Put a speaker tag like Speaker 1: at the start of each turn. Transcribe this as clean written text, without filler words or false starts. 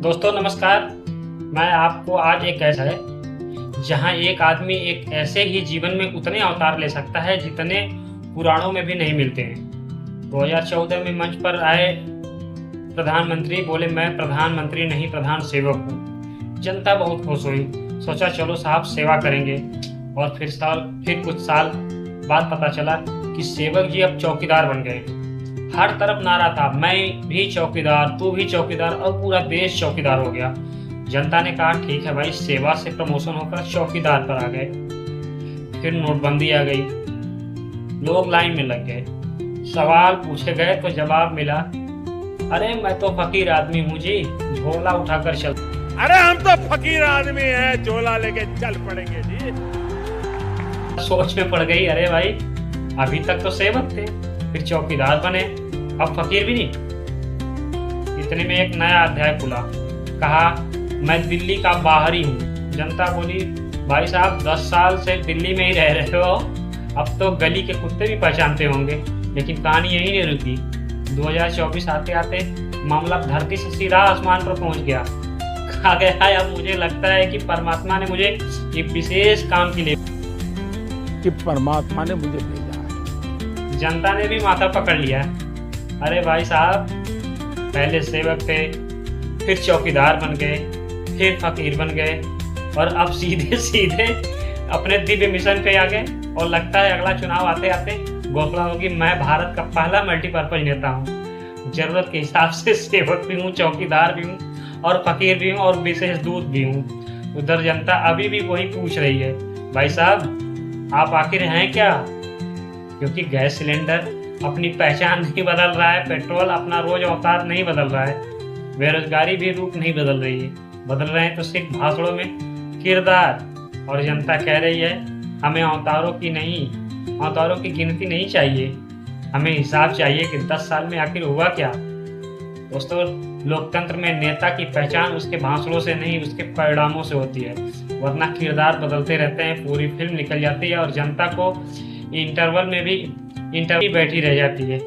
Speaker 1: दोस्तों नमस्कार। मैं आपको आज एक ऐसा है जहां एक आदमी एक ऐसे ही जीवन में उतने अवतार ले सकता है जितने पुराणों में भी नहीं मिलते हैं। 2014 में मंच पर आए प्रधानमंत्री बोले, मैं प्रधानमंत्री नहीं प्रधान सेवक हूँ। जनता बहुत खुश हुई, सोचा चलो साहब सेवा करेंगे। और फिर कुछ साल बाद पता चला कि सेवक जी अब चौकीदार बन गए। हर तरफ नारा था, मैं भी चौकीदार, तू भी चौकीदार, और पूरा देश चौकीदार हो गया। जनता ने कहा ठीक है भाई, सेवा से प्रमोशन होकर चौकीदार पर आ गए। फिर नोटबंदी आ गई, लोग लाइन में लग गए। सवाल पूछे गए तो जवाब मिला, अरे मैं तो फकीर आदमी हूँ जी, झोला उठाकर चल।
Speaker 2: अरे हम तो फकीर आदमी हैं, झोला लेके चल पड़ेंगे जी।
Speaker 1: सोच में पड़ गई, अरे भाई अभी तक तो सेवक थे, फिर चौकीदार बने, अब फकीर भी नहीं। इतने में एक नया अध्याय खुला। कहा मैं दिल्ली का बाहरी हूँ। जनता बोली, भाई साहब 10 साल से दिल्ली में ही रह रहे हो, अब तो गली के कुत्ते भी पहचानते होंगे। लेकिन कहानी यही नहीं रुकी। 2024 आते आते मामला धरती से सीधा आसमान पर पहुंच गया। कहा गया अब मुझे लगता है कि परमात्मा ने मुझे एक विशेष काम के लिए
Speaker 2: भेजा है।
Speaker 1: जनता ने भी माथा पकड़ लिया। अरे भाई साहब, पहले सेवक थे, फिर चौकीदार बन गए, फिर फकीर बन गए, और अब सीधे सीधे अपने दिव्य मिशन पे आ गए। और लगता है अगला चुनाव आते आते घोषणा होगी, मैं भारत का पहला मल्टीपर्पज नेता हूँ। जरूरत के हिसाब से सेवक भी हूँ, चौकीदार भी हूँ, और फकीर भी हूँ, और विशेष दूत भी हूँ। उधर जनता अभी भी वही पूछ रही है, भाई साहब आप आखिर हैं क्या? क्योंकि गैस सिलेंडर अपनी पहचान नहीं बदल रहा है, पेट्रोल अपना रोज अवतार नहीं बदल रहा है, बेरोजगारी भी रूप नहीं बदल रही है, बदल रहे हैं तो सिर्फ भाषणों में किरदार। और जनता कह रही है हमें अवतारों की गिनती नहीं चाहिए, हमें हिसाब चाहिए कि 10 साल में आखिर हुआ क्या। दोस्तों, लोकतंत्र में नेता की पहचान उसके भाषणों से नहीं, उसके परिणामों से होती है। वरना किरदार बदलते रहते हैं, पूरी फिल्म निकल जाती है और जनता को इंटरवल में भी बैठी रह जाती है।